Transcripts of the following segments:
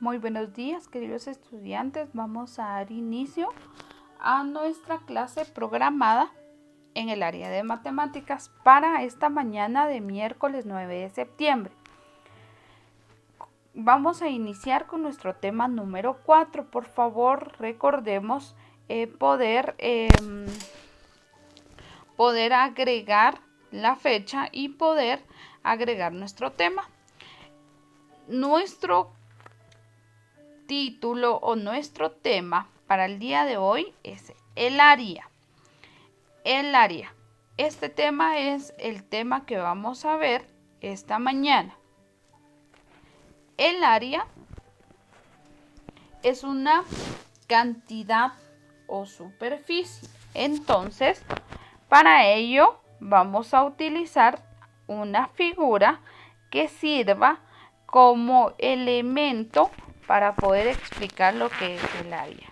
Muy buenos días, queridos estudiantes. Vamos a dar inicio a nuestra clase programada en el área de matemáticas para esta mañana de miércoles 9 de septiembre. Vamos a iniciar con nuestro tema número 4. Por favor, recordemos poder agregar la fecha y poder agregar nuestro tema. Nuestro título o nuestro tema para el día de hoy es el área. El área. Este tema es el tema que vamos a ver esta mañana. El área es una cantidad o superficie. Entonces, para ello vamos a utilizar una figura que sirva como elemento para poder explicar lo que es el área,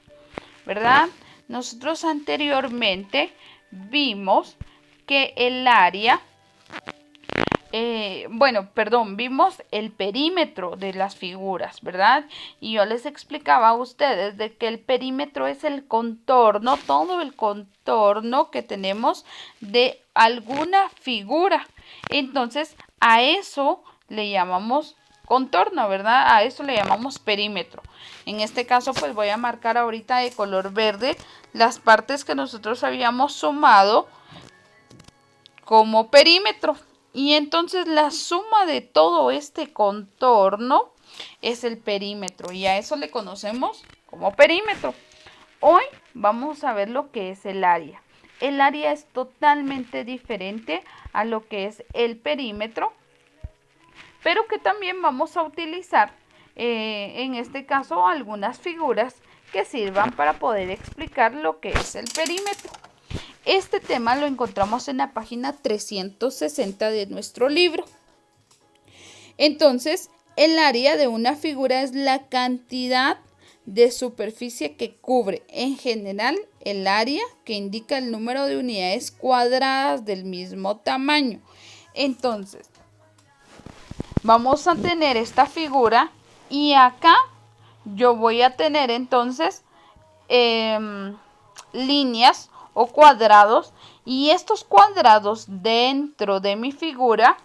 ¿verdad? Nosotros anteriormente vimos que el área, vimos el perímetro de las figuras, ¿verdad? Y yo les explicaba a ustedes de que el perímetro es el contorno, todo el contorno que tenemos de alguna figura. Entonces, a eso le llamamos contorno, ¿verdad? A eso le llamamos perímetro. En este caso, pues voy a marcar ahorita de color verde las partes que nosotros habíamos sumado como perímetro. Y entonces la suma de todo este contorno es el perímetro. Y a eso le conocemos como perímetro. Hoy vamos a ver lo que es el área. El área es totalmente diferente a lo que es el perímetro, pero que también vamos a utilizar en este caso algunas figuras que sirvan para poder explicar lo que es el perímetro. Este tema lo encontramos en la página 360 de nuestro libro. Entonces, el área de una figura es la cantidad de superficie que cubre. En general, el área que indica el número de unidades cuadradas del mismo tamaño. Entonces, vamos a tener esta figura y acá yo voy a tener entonces líneas o cuadrados, y estos cuadrados dentro de mi figura,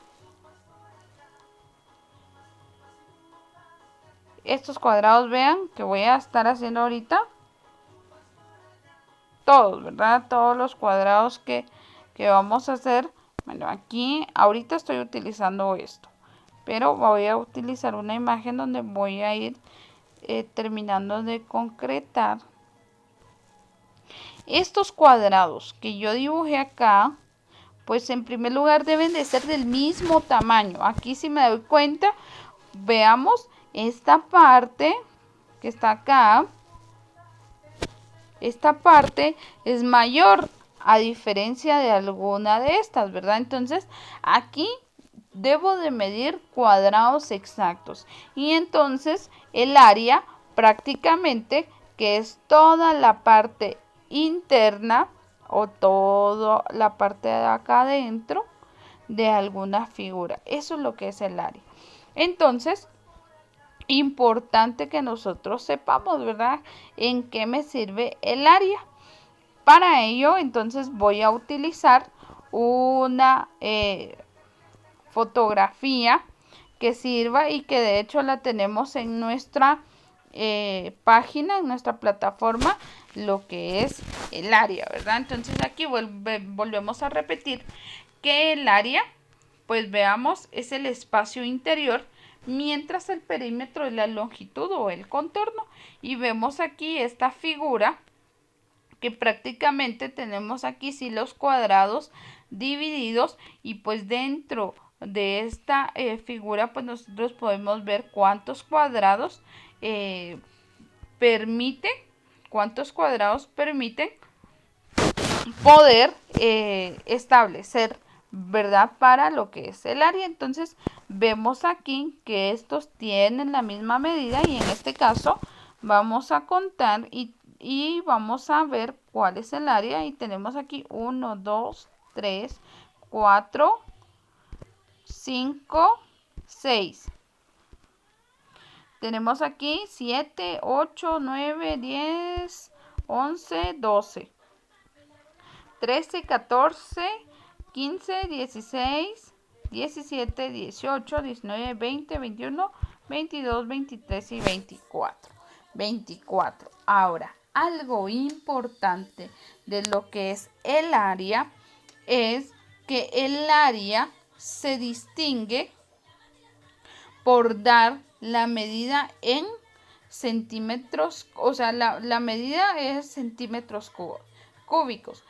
estos cuadrados, vean que voy a estar haciendo ahorita todos, ¿verdad? Todos los cuadrados que vamos a hacer. Bueno, aquí ahorita estoy utilizando esto, pero voy a utilizar una imagen donde voy a ir terminando de concretar estos cuadrados que yo dibujé acá. Pues en primer lugar deben de ser del mismo tamaño. Aquí si me doy cuenta, veamos esta parte que está acá. Esta parte es mayor a diferencia de alguna de estas, ¿verdad? Entonces aquí debo de medir cuadrados exactos. Y entonces el área prácticamente, que es toda la parte interna o toda la parte de acá adentro de alguna figura. Eso es lo que es el área. Entonces, importante que nosotros sepamos, ¿verdad? En qué me sirve el área. Para ello, entonces voy a utilizar una fotografía que sirva y que de hecho la tenemos en nuestra página, en nuestra plataforma, lo que es el área, ¿verdad? Entonces aquí volvemos a repetir que el área, pues veamos, es el espacio interior, mientras el perímetro es la longitud o el contorno. Y vemos aquí esta figura que prácticamente tenemos aquí sí los cuadrados divididos, y pues dentro de esta figura pues nosotros podemos ver cuántos cuadrados permiten poder establecer, ¿verdad? Para lo que es el área. Entonces vemos aquí que estos tienen la misma medida, y en este caso vamos a contar y vamos a ver cuál es el área. Y tenemos aquí 1, 2, 3, 4, 5, 6. Tenemos aquí 7, 8, 9, 10, 11, 12, 13, 14, 15, 16, 17, 18, 19, 20, 21, 22, 23 y 24. 24. Ahora, algo importante de lo que es el área es que el área se distingue por dar la medida en centímetros, o sea, la medida es centímetros cúbicos,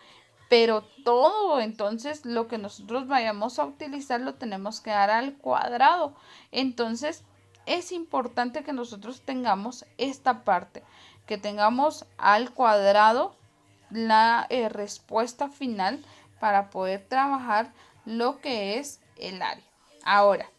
pero todo entonces lo que nosotros vayamos a utilizar lo tenemos que dar al cuadrado. Entonces es importante que nosotros tengamos esta parte, que tengamos al cuadrado la respuesta final para poder trabajar lo que es el área. Ahora,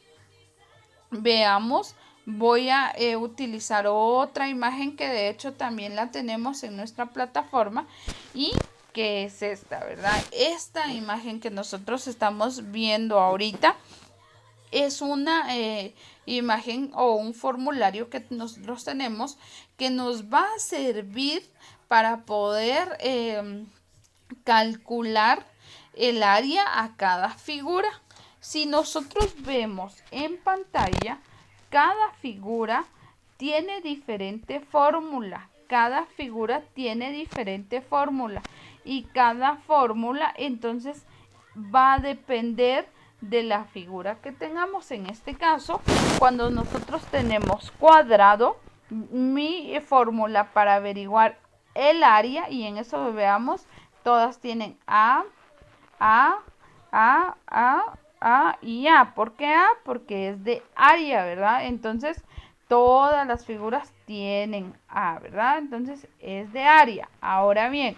veamos, voy a utilizar otra imagen que de hecho también la tenemos en nuestra plataforma y que es esta, ¿verdad? Esta imagen que nosotros estamos viendo ahorita es una imagen o un formulario que nosotros tenemos que nos va a servir para poder calcular el área a cada figura. Si nosotros vemos en pantalla, cada figura tiene diferente fórmula. Cada figura tiene diferente fórmula. Y cada fórmula entonces va a depender de la figura que tengamos. En este caso, cuando nosotros tenemos cuadrado, mi fórmula para averiguar el área, y en eso veamos, todas tienen A y A. ¿Por qué A? Porque es de área, ¿verdad? Entonces, todas las figuras tienen A, ¿verdad? Entonces, es de área. Ahora bien,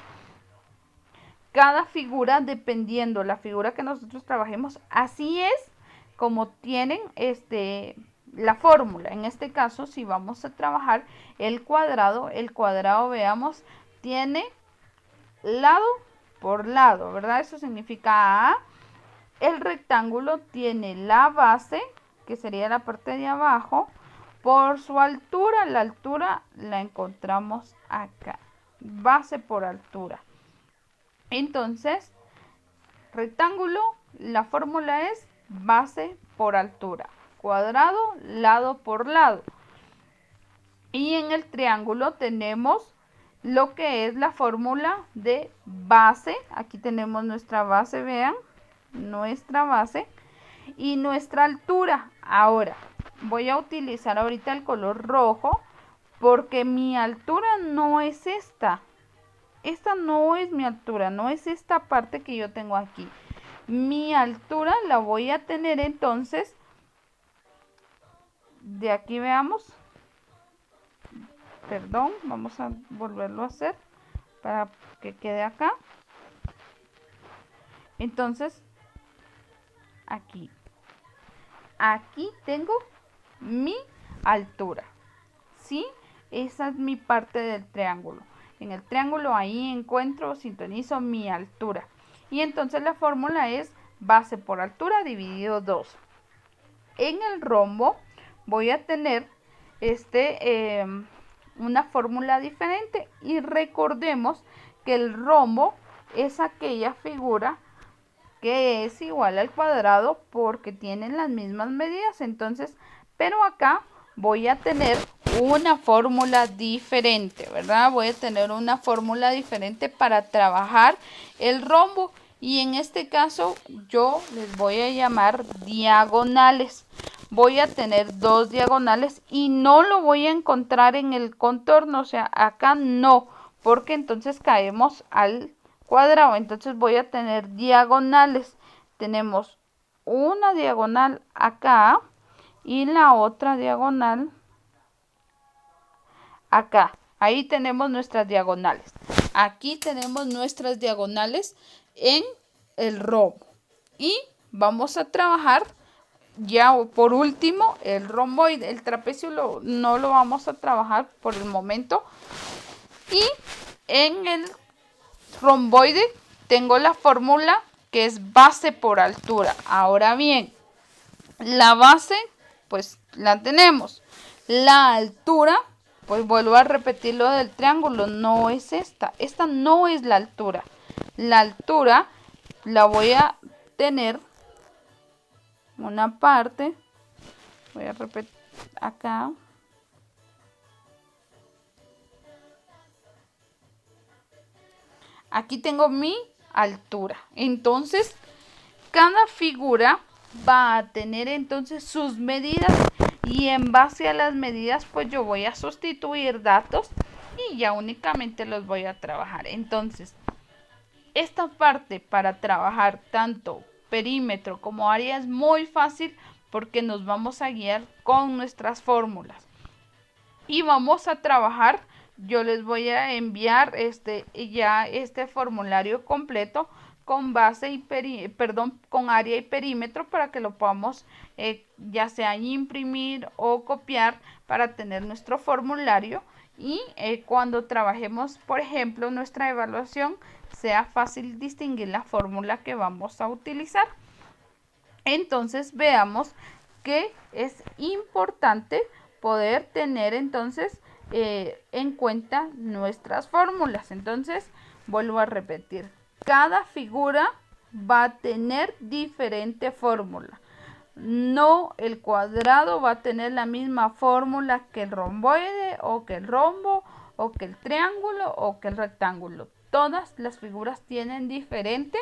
cada figura, dependiendo la figura que nosotros trabajemos, así es como tienen la fórmula. En este caso, si vamos a trabajar el cuadrado, veamos, tiene lado por lado, ¿verdad? Eso significa A. El rectángulo tiene la base, que sería la parte de abajo, por su altura. La altura la encontramos acá, base por altura. Entonces, rectángulo, la fórmula es base por altura. Cuadrado, lado por lado. Y en el triángulo tenemos lo que es la fórmula de base. Aquí tenemos nuestra base, vean, nuestra base y nuestra altura. Ahora, voy a utilizar ahorita el color rojo porque mi altura no es esta. Esta no es mi altura, no es esta parte que yo tengo aquí. Mi altura la voy a tener entonces, de aquí veamos, perdón, vamos a volverlo a hacer para que quede acá. Entonces, aquí tengo mi altura, ¿sí? Esa es mi parte del triángulo. En el triángulo ahí encuentro, sintonizo mi altura. Y entonces la fórmula es base por altura dividido 2. En el rombo voy a tener una fórmula diferente. Y recordemos que el rombo es aquella figura que es igual al cuadrado porque tienen las mismas medidas. Entonces, pero acá voy a tener una fórmula diferente, ¿verdad? Voy a tener una fórmula diferente para trabajar el rombo. Y en este caso yo les voy a llamar diagonales. Voy a tener dos diagonales y no lo voy a encontrar en el contorno, o sea, acá no, porque entonces caemos al cuadrado. Entonces voy a tener diagonales. Tenemos una diagonal acá y la otra diagonal acá. Ahí tenemos nuestras diagonales. Aquí tenemos nuestras diagonales en el rombo. Y vamos a trabajar ya por último el romboide. El trapecio no lo vamos a trabajar por el momento. Y en el romboide tengo la fórmula que es base por altura. Ahora bien, la base pues la tenemos. La altura, pues vuelvo a repetir lo del triángulo, no es esta. Esta no es la altura. La altura la voy a tener una parte. Voy a repetir acá. Aquí tengo mi altura. Entonces, cada figura va a tener entonces sus medidas y en base a las medidas pues yo voy a sustituir datos y ya únicamente los voy a trabajar. Entonces, esta parte para trabajar tanto perímetro como área es muy fácil porque nos vamos a guiar con nuestras fórmulas. Y vamos a trabajar, yo les voy a enviar este formulario completo con base y con área y perímetro para que lo podamos ya sea imprimir o copiar para tener nuestro formulario y cuando trabajemos, por ejemplo, nuestra evaluación, sea fácil distinguir la fórmula que vamos a utilizar. Entonces veamos que es importante poder tener entonces en cuenta nuestras fórmulas. Entonces vuelvo a repetir, cada figura va a tener diferente fórmula. No el cuadrado va a tener la misma fórmula que el romboide o que el rombo o que el triángulo o que el rectángulo. Todas las figuras tienen diferente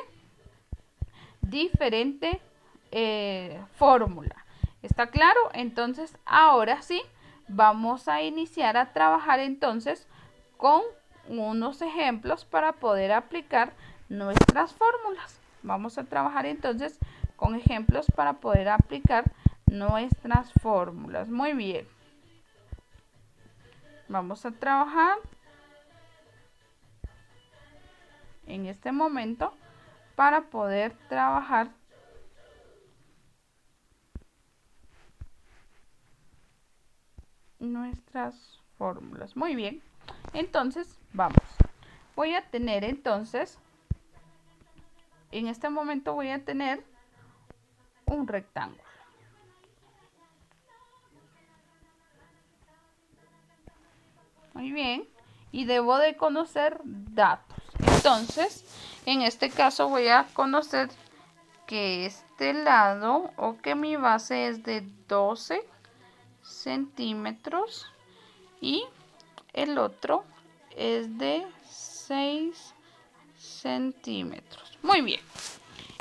fórmula. ¿Está claro? Entonces ahora sí vamos a iniciar a trabajar entonces con unos ejemplos para poder aplicar nuestras fórmulas. Vamos a trabajar entonces con ejemplos para poder aplicar nuestras fórmulas. Muy bien. Vamos a trabajar en este momento para poder trabajar nuestras fórmulas. Muy bien. Entonces, vamos. Voy a tener entonces, en este momento voy a tener un rectángulo. Muy bien. Y debo de conocer datos. Entonces, en este caso voy a conocer que este lado o que mi base es de 12 centímetros y el otro es de 6 centímetros. Muy bien.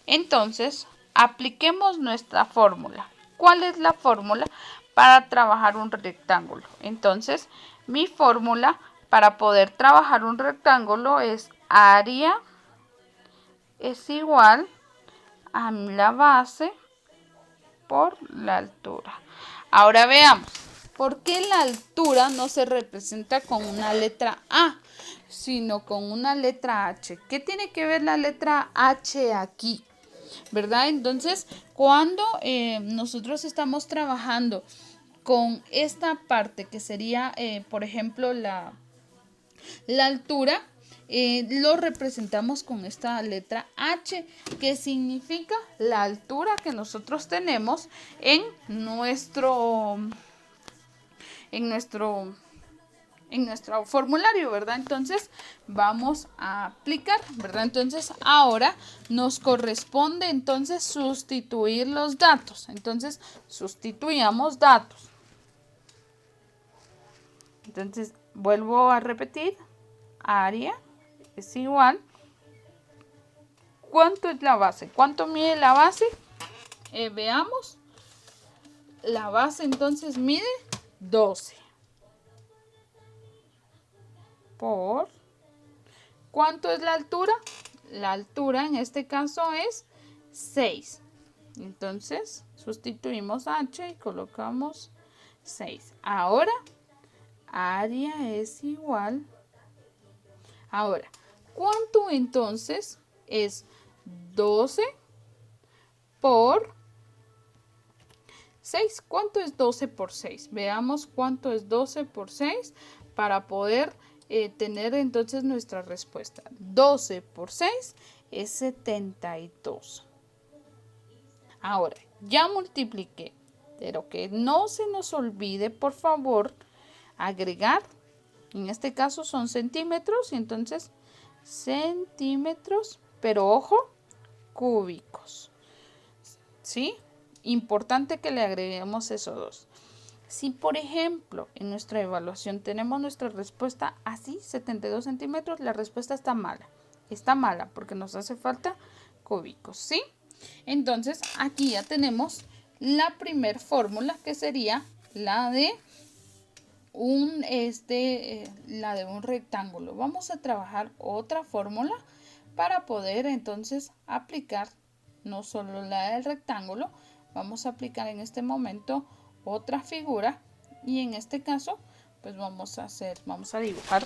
Entonces, apliquemos nuestra fórmula. ¿Cuál es la fórmula para trabajar un rectángulo? Entonces, mi fórmula para poder trabajar un rectángulo es área es igual a la base por la altura. Ahora veamos, ¿por qué la altura no se representa con una letra A, sino con una letra H? ¿Qué tiene que ver la letra H aquí? ¿Verdad? Entonces, cuando nosotros estamos trabajando con esta parte que sería, por ejemplo, la altura, lo representamos con esta letra H, que significa la altura que nosotros tenemos en nuestro formulario, ¿verdad? Entonces vamos a aplicar, ¿verdad? Entonces ahora nos corresponde entonces sustituir los datos. Entonces sustituyamos datos. Entonces vuelvo a repetir, área es igual. ¿Cuánto es la base? ¿Cuánto mide la base? Veamos. La base entonces mide 12. Por ¿cuánto es la altura? La altura en este caso es 6. Entonces sustituimos H y colocamos 6. Ahora área es igual. Ahora, ¿cuánto entonces es 12 por 6? ¿Cuánto es 12 por 6? Veamos cuánto es 12 por 6 para poder tener entonces nuestra respuesta. 12 por 6 es 72. Ahora, ya multipliqué Pero que no se nos olvide, por favor, agregar. En este caso son centímetros y entonces centímetros, pero ojo, cúbicos. ¿Sí? Importante que le agreguemos esos dos. Si, por ejemplo, en nuestra evaluación tenemos nuestra respuesta así, 72 centímetros, la respuesta está mala. Está mala porque nos hace falta cúbicos, ¿sí? Entonces, aquí ya tenemos la primer fórmula, que sería la de un rectángulo. Vamos a trabajar otra fórmula para poder entonces aplicar no solo la del rectángulo, vamos a aplicar en este momento otra figura y en este caso pues vamos a dibujar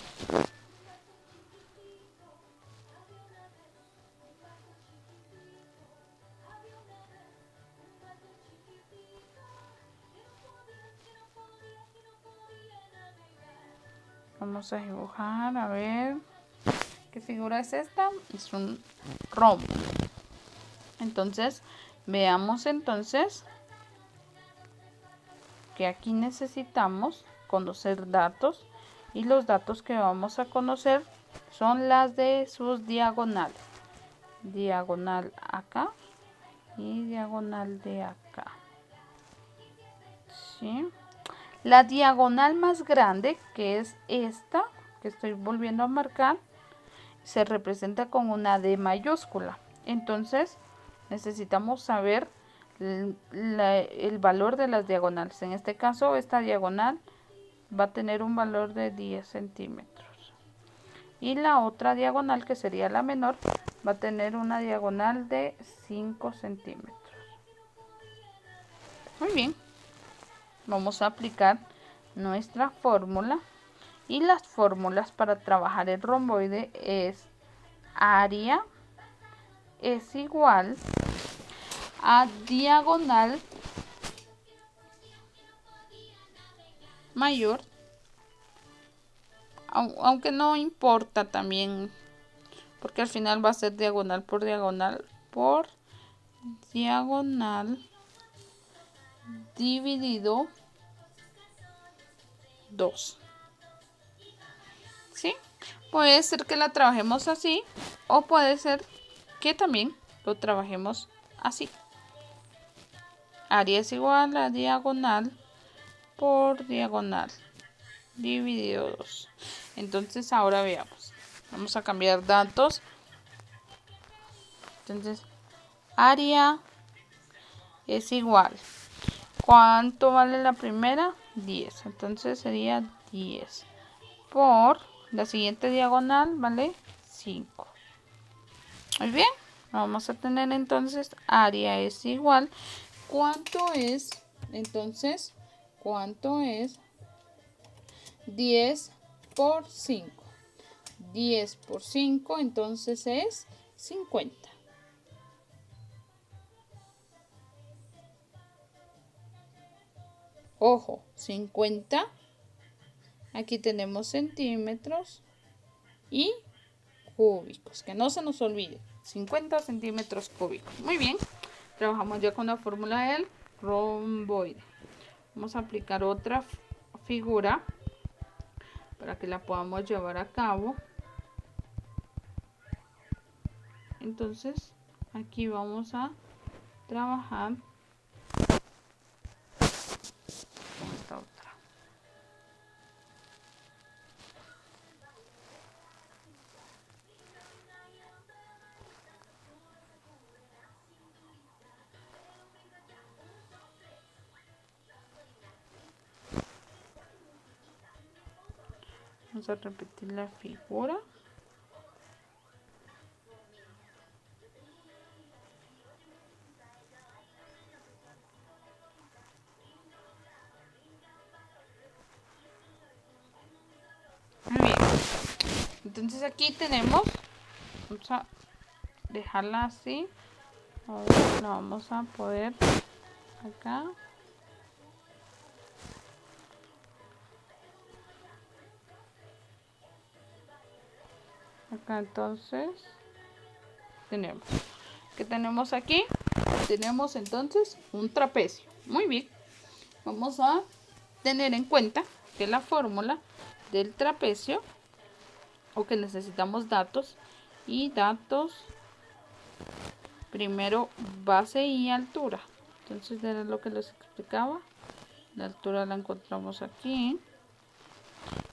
a ver qué figura es esta. Es un rombo. Entonces veamos entonces que aquí necesitamos conocer datos y los datos que vamos a conocer son las de sus diagonales. Diagonal acá y diagonal de acá. ¿Sí? La diagonal más grande, que es esta, que estoy volviendo a marcar, se representa con una D mayúscula. Entonces, necesitamos saber el valor de las diagonales. En este caso, esta diagonal va a tener un valor de 10 centímetros. Y la otra diagonal, que sería la menor, va a tener una diagonal de 5 centímetros. Muy bien. Vamos a aplicar nuestra fórmula. Y las fórmulas para trabajar el romboide es área es igual a diagonal mayor, aunque no importa también, porque al final va a ser diagonal por diagonal dividido 2. ¿Sí? Puede ser que la trabajemos así o puede ser que también lo trabajemos así. Área es igual a diagonal por diagonal dividido 2. Entonces ahora veamos. Vamos a cambiar datos. Entonces, área es igual. ¿Cuánto vale la primera? 10. Entonces sería 10 por la siguiente diagonal, vale 5. Muy bien. Vamos a tener entonces área es igual. ¿Cuánto es? Entonces, ¿cuánto es 10 por 5? 10 por 5, entonces es 50. Ojo, 50. Aquí tenemos centímetros y cúbicos, que no se nos olvide. 50 centímetros cúbicos. Muy bien. Trabajamos ya con la fórmula del romboide. Vamos a aplicar otra figura para que la podamos llevar a cabo. Entonces, aquí vamos a trabajar con esta otra. Vamos a repetir la figura. Muy bien. Entonces aquí tenemos, vamos a dejarla así. Ahora la vamos a poder acá. Acá entonces tenemos. ¿Qué tenemos aquí? Tenemos entonces un trapecio. Muy bien. vamos a tener en cuenta que la fórmula del trapecio, o que necesitamos datos, y datos, primero base y altura. Entonces era lo que les explicaba. La altura la encontramos aquí.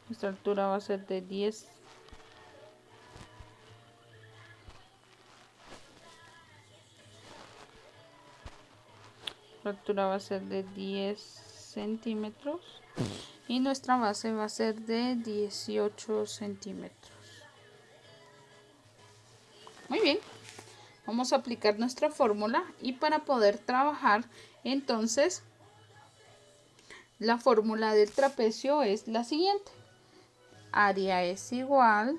Nuestra altura va a ser de 10. La altura va a ser de 10 centímetros. Y nuestra base va a ser de 18 centímetros. Muy bien. Vamos a aplicar nuestra fórmula y para poder trabajar, entonces, la fórmula del trapecio es la siguiente. Área es igual.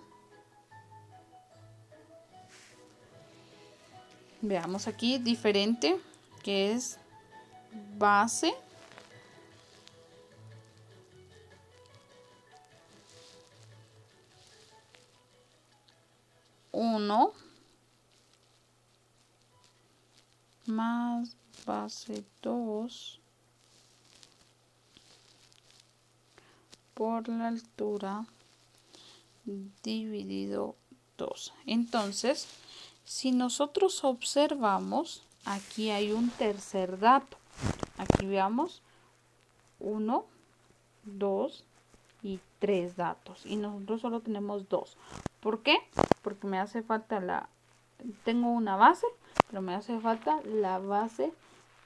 Veamos aquí diferente, que es base uno más base 2 por la altura dividido 2. Entonces, si nosotros observamos, aquí hay un tercer dato. Aquí veamos 1, 2 y 3 datos. Y nosotros solo tenemos 2. ¿Por qué? Porque me hace falta tengo una base, pero me hace falta la base,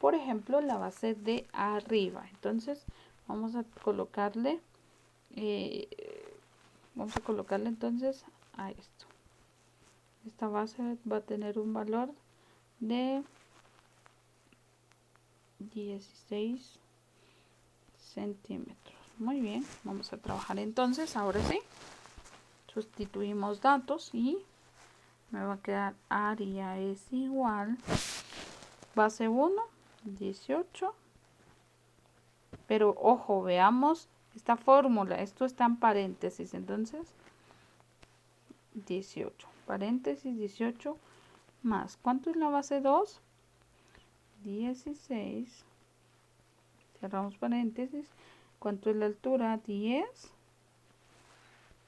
por ejemplo, la base de arriba. Entonces, vamos a colocarle entonces a esto. Esta base va a tener un valor de 16 centímetros. Muy bien, vamos a trabajar entonces. Ahora sí, sustituimos datos y me va a quedar área es igual base 1, 18. Pero ojo, veamos esta fórmula. Esto está en paréntesis, entonces 18. Paréntesis 18 más. ¿Cuánto es la base 2? 16. Cerramos paréntesis. ¿Cuánto es la altura? 10.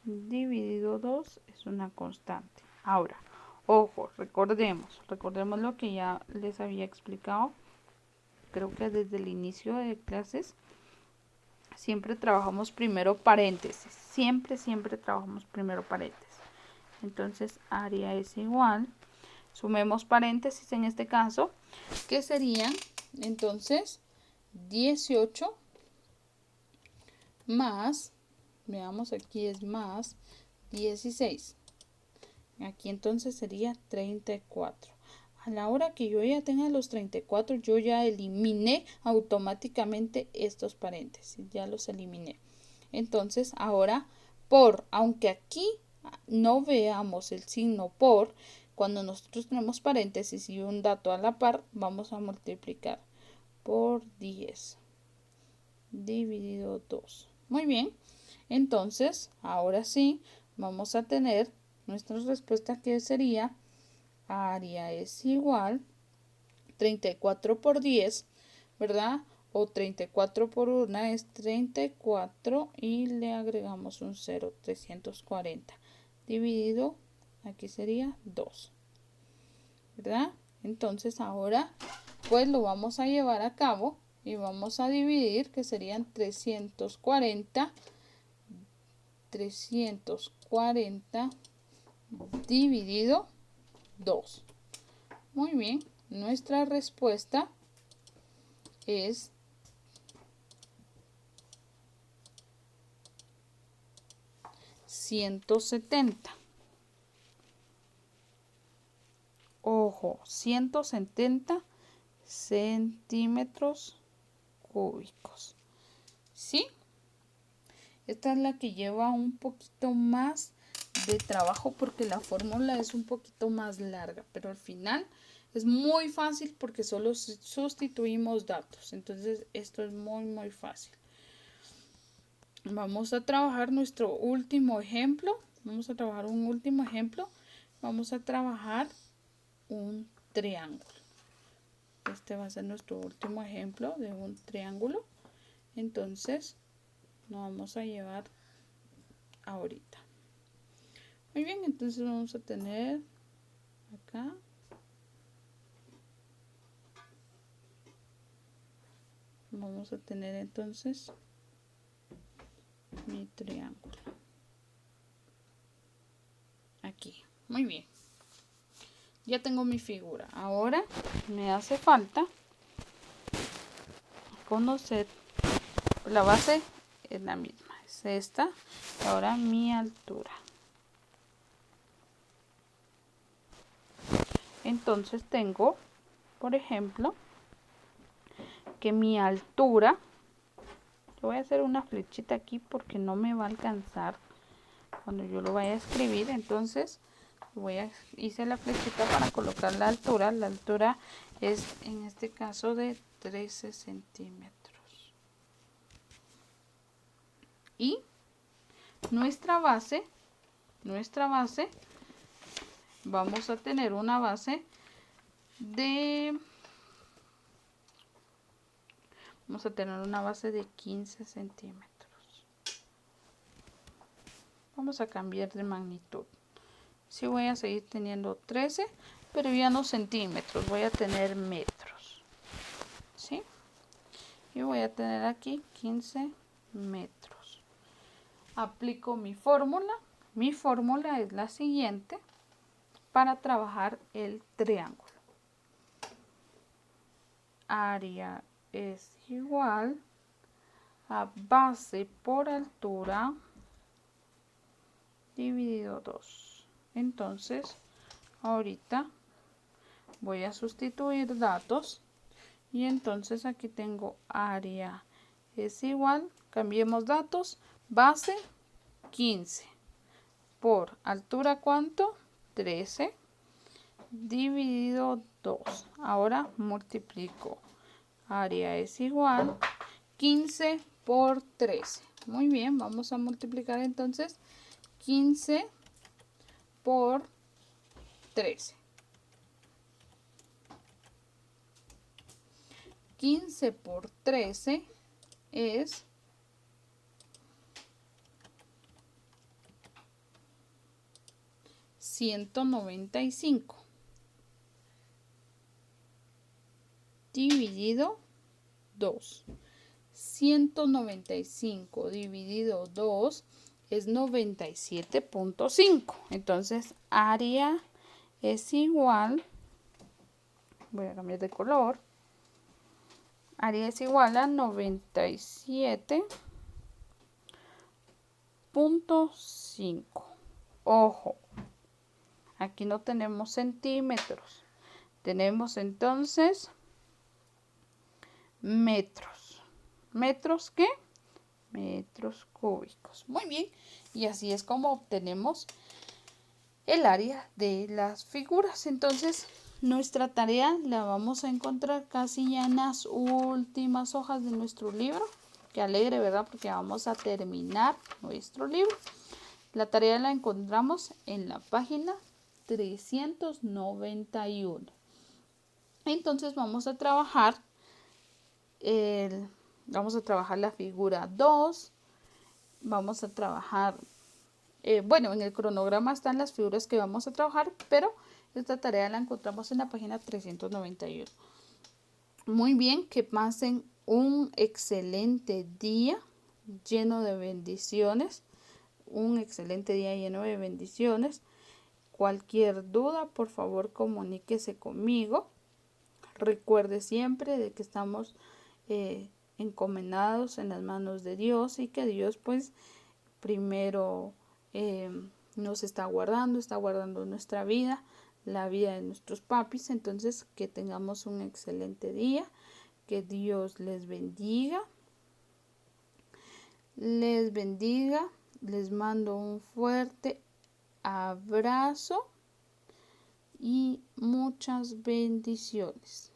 Dividido 2 es una constante. Ahora, ojo, recordemos lo que ya les había explicado. Creo que desde el inicio de clases siempre trabajamos primero paréntesis. Siempre trabajamos primero paréntesis. Entonces, área es igual. Sumemos paréntesis en este caso, que serían entonces 18 más, veamos aquí es más 16. Aquí entonces sería 34. A la hora que yo ya tenga los 34, yo ya eliminé automáticamente estos paréntesis. Ya los eliminé. Entonces, ahora aunque aquí no veamos el signo por, cuando nosotros tenemos paréntesis y un dato a la par, vamos a multiplicar por 10 dividido 2. Muy bien. Entonces, ahora sí, vamos a tener nuestra respuesta, que sería área es igual 34 por 10, ¿verdad? O 34 por 1 es 34 y le agregamos un 0, 340. Dividido, aquí sería 2, ¿verdad? Entonces ahora pues lo vamos a llevar a cabo y vamos a dividir, que serían 340 dividido 2. Muy bien, nuestra respuesta es 170. Ojo, 170 centímetros cúbicos. ¿Sí? Esta es la que lleva un poquito más de trabajo porque la fórmula es un poquito más larga, pero al final es muy fácil porque solo sustituimos datos. Entonces esto es muy fácil. Vamos a trabajar nuestro último ejemplo. Vamos a trabajar un último ejemplo. Vamos a trabajar un triángulo. Este va a ser nuestro último ejemplo de un triángulo. entonces no vamos a llevar ahorita. Muy bien, entonces vamos a tener acá vamos a tener entonces mi triángulo aquí. Muy bien, ya tengo mi figura. Ahora me hace falta conocer la base. Es la misma, es esta. Ahora mi altura. Entonces tengo, por ejemplo, que mi altura, voy a hacer una flechita aquí porque no me va a alcanzar cuando yo lo vaya a escribir. Entonces hice la flechita para colocar la altura. La altura es en este caso de 13 centímetros. Y nuestra base, vamos a tener una base de 15 centímetros. Vamos a cambiar de magnitud. Sí, voy a seguir teniendo 13, pero ya no centímetros, voy a tener metros. ¿Sí? Y voy a tener aquí 15 metros. Aplico mi fórmula. Mi fórmula es la siguiente para trabajar el triángulo. Área es igual a base por altura dividido 2. Entonces, ahorita voy a sustituir datos y entonces aquí tengo área es igual, cambiemos datos, base 15 por altura, ¿cuánto? 13 dividido 2. Ahora multiplico. Área es igual 15 por 13. Muy bien, vamos a multiplicar entonces 15 por 13. 15 por 13 es 195 dividido 2. 195 dividido 2 es 97.5. Entonces, área es igual, voy a cambiar de color, área es igual a 97.5. Ojo, aquí no tenemos centímetros, tenemos entonces metros. ¿Metros qué? Metros cúbicos. Muy bien, y así es como obtenemos el área de las figuras. Entonces, nuestra tarea la vamos a encontrar casi ya en las últimas hojas de nuestro libro. Qué alegre, ¿verdad? Porque vamos a terminar nuestro libro. La tarea la encontramos en la página 391. Entonces vamos a trabajar la figura 2. Vamos a trabajar, bueno, en el cronograma están las figuras que vamos a trabajar, pero esta tarea la encontramos en la página 391. Muy bien, que pasen un excelente día lleno de bendiciones. Un excelente día lleno de bendiciones. Cualquier duda, por favor, comuníquese conmigo. Recuerde siempre de que estamos encomendados en las manos de Dios y que Dios, pues, primero nos está guardando nuestra vida, la vida de nuestros papis. Entonces, que tengamos un excelente día. Que Dios les bendiga. Les mando un fuerte abrazo y muchas bendiciones.